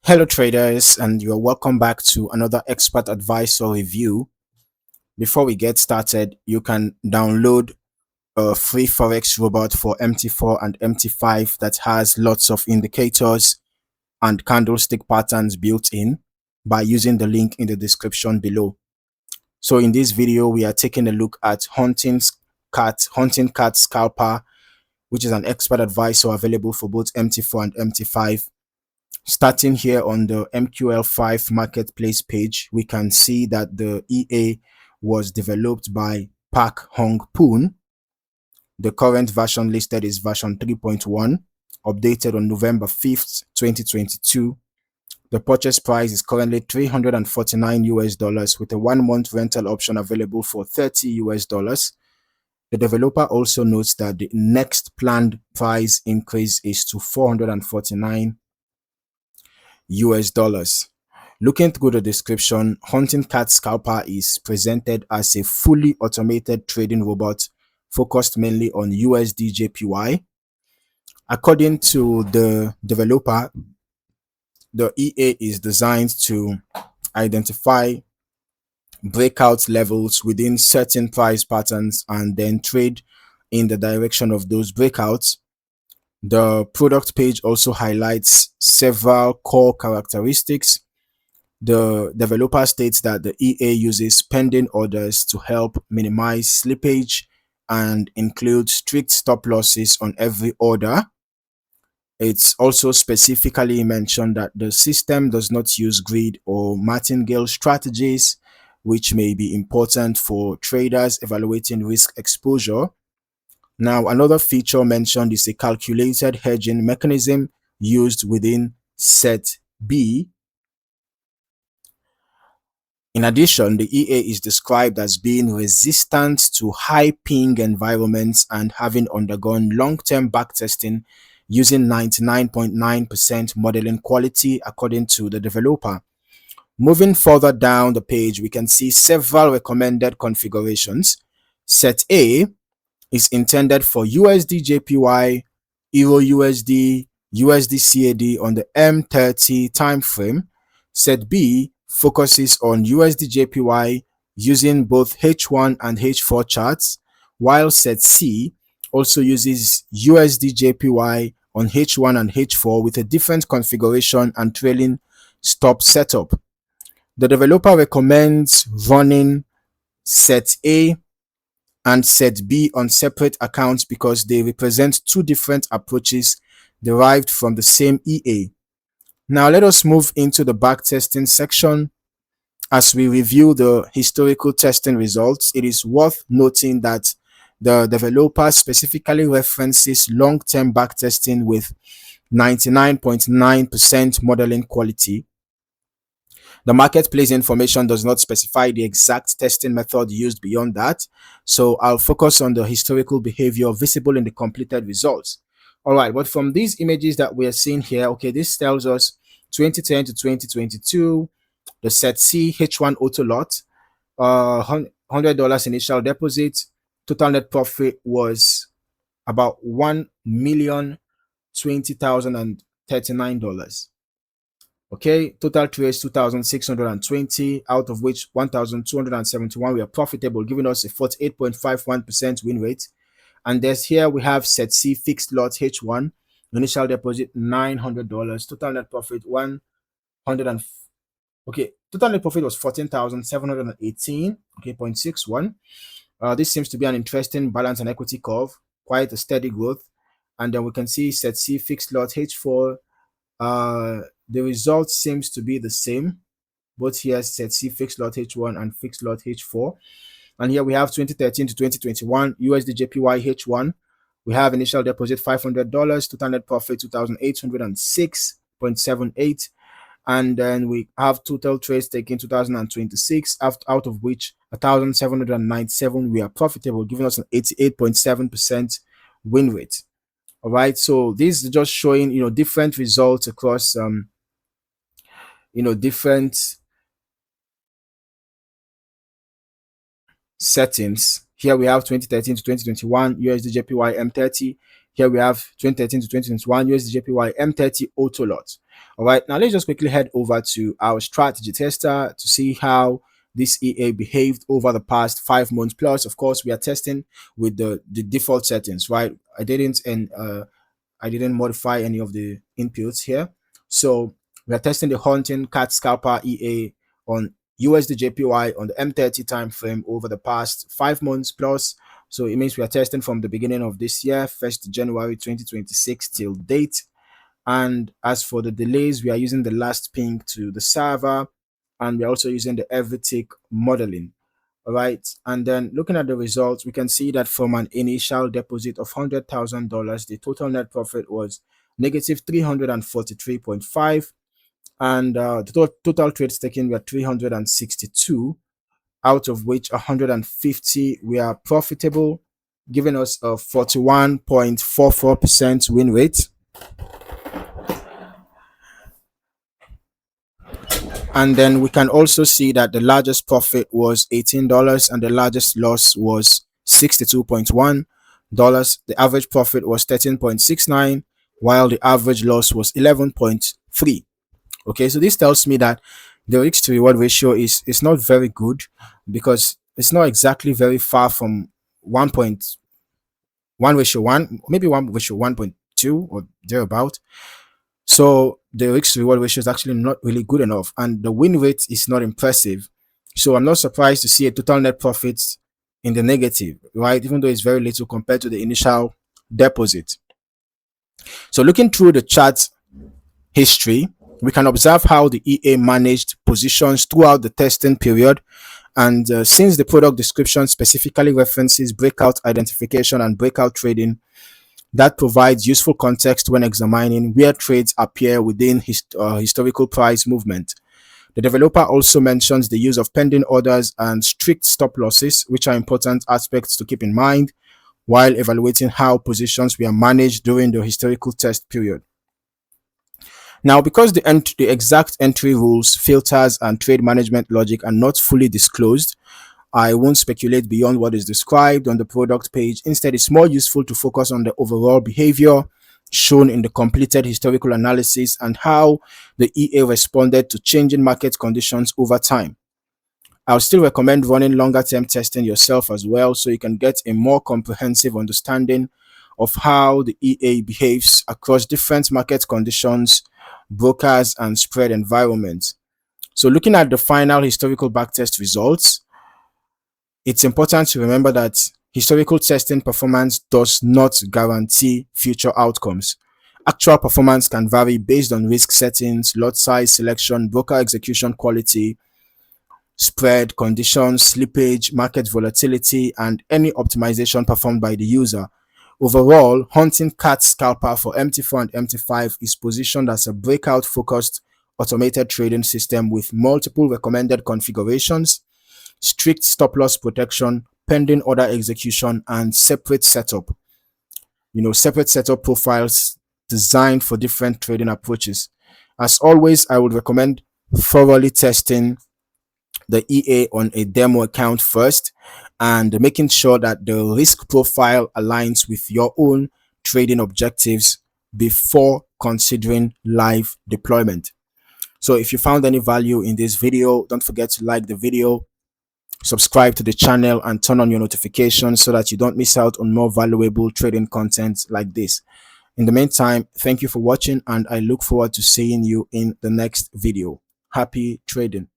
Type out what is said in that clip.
Hello traders, and you're welcome back to another expert advisor review. Before we get started, you can download a free Forex robot for MT4 and MT5 that has lots of indicators and candlestick patterns built in by using the link in the description below. So in this video, we are taking a look at Hunting Cat Scalper, which is an expert advisor available for both MT4 and MT5. Starting here on the MQL5 Marketplace page, we can see that the EA was developed by Park Hong Poon. The current version listed is version 3.1, updated on November 5th, 2022. The purchase price is currently $349 with a 1-month rental option available for $30. The developer also notes that the next planned price increase is to $449. Looking through the description, Hunting Cat Scalper is presented as a fully automated trading robot focused mainly on USD JPY. According to the developer, the EA is designed to identify breakout levels within certain price patterns and then trade in the direction of those breakouts. The product page also highlights several core characteristics. The developer states that the EA uses pending orders to help minimize slippage and includes strict stop losses on every order. It's also specifically mentioned that the system does not use grid or martingale strategies, which may be important for traders evaluating risk exposure. Now, another feature mentioned is a calculated hedging mechanism used within set B. In addition, the EA is described as being resistant to high ping environments and having undergone long-term backtesting using 99.9% modeling quality, according to the developer. Moving further down the page, we can see several recommended configurations. Set A is intended for USD JPY, Euro USD, USD CAD on the M30 time frame. Set B focuses on USD JPY using both H1 and H4 charts, while set C also uses USD JPY on H1 and H4 with a different configuration and trailing stop setup. The developer recommends running set A and set B on separate accounts because they represent two different approaches derived from the same EA. Now let us move into the backtesting section. As we review the historical testing results, it is worth noting that the developer specifically references long-term backtesting with 99.9% modeling quality. The marketplace information does not specify the exact testing method used beyond that, so I'll focus on the historical behavior visible in the completed results. All right, but from these images that we are seeing here, okay, this tells us 2010 to 2022, the set C H1 auto lot, $100 initial deposit, total net profit was about $1,020,039. Okay, total trades 2,620, out of which 1,271 were profitable, giving us a 48.51% win rate. And there's here we have set C fixed lot H1, initial deposit $900, total net profit 100. Okay, total net profit was 14,718. Okay, 0.61. This seems to be an interesting balance and equity curve, quite a steady growth. And then we can see set C fixed lot H4. The result seems to be the same. Both here set C fixed lot H1 and fixed lot H4. And here we have 2013 to 2021 USD JPY H1. We have initial deposit $500, total net profit 2,806.78. And then we have total trades taken 2026, out of which 1,797 were profitable, giving us an 88.7% win rate. All right, so this is just showing different results across different settings. Here we have 2013 to 2021 USD JPY M30, Here we have 2013 to 2021 USD M30 auto lot. All right, now let's just quickly head over to our strategy tester to see how this EA behaved over the past 5 months plus. Of course, we are testing with the default settings, right? I didn't modify any of the inputs here. So we are testing the Hunting Cat Scalper EA on USD on the M30 time frame over the past 5 months plus. So it means we are testing from the beginning of this year, 1st January 2026 till date. And as for the delays, we are using the last ping to the server, and we're also using the every tick modeling. All right, and then looking at the results, we can see that from an initial deposit of $100,000, the total net profit was negative 343.5, and the total trades taken were 362, out of which 150 were profitable, giving us a 41.44% win rate. And then we can also see that the largest profit was $18 and the largest loss was $62.1. The average profit was 13.69, while the average loss was 11.3. Okay, so this tells me that the risk to reward ratio is not very good, because it's not exactly very far from 1.1:1, maybe 1:1.2 or thereabout. So the risk to reward ratio is actually not really good enough, and the win rate is not impressive. So I'm not surprised to see a total net profits in the negative, right? Even though it's very little compared to the initial deposit. So looking through the chart history, we can observe how the EA managed positions throughout the testing period. And since the product description specifically references breakout identification and breakout trading, that provides useful context when examining where trades appear within historical price movement. The developer also mentions the use of pending orders and strict stop losses, which are important aspects to keep in mind while evaluating how positions were managed during the historical test period. Now, because the exact entry rules, filters, and trade management logic are not fully disclosed, I won't speculate beyond what is described on the product page. Instead, it's more useful to focus on the overall behavior shown in the completed historical analysis and how the EA responded to changing market conditions over time. I'll still recommend running longer term testing yourself as well, so you can get a more comprehensive understanding of how the EA behaves across different market conditions, brokers, and spread environments. So looking at the final historical backtest results, it's important to remember that historical testing performance does not guarantee future outcomes. Actual performance can vary based on risk settings, lot size selection, broker execution quality, spread conditions, slippage, market volatility, and any optimization performed by the user. Overall, Hunting Cat Scalper for MT4 and MT5 is positioned as a breakout-focused automated trading system with multiple recommended configurations, strict stop-loss protection, pending order execution, and separate setup. Separate setup profiles designed for different trading approaches. As always, I would recommend thoroughly testing the EA on a demo account first and making sure that the risk profile aligns with your own trading objectives before considering live deployment. So if you found any value in this video, don't forget to like the video, subscribe to the channel, and turn on your notifications so that you don't miss out on more valuable trading content like this. In the meantime, thank you for watching, and I look forward to seeing you in the next video. Happy trading.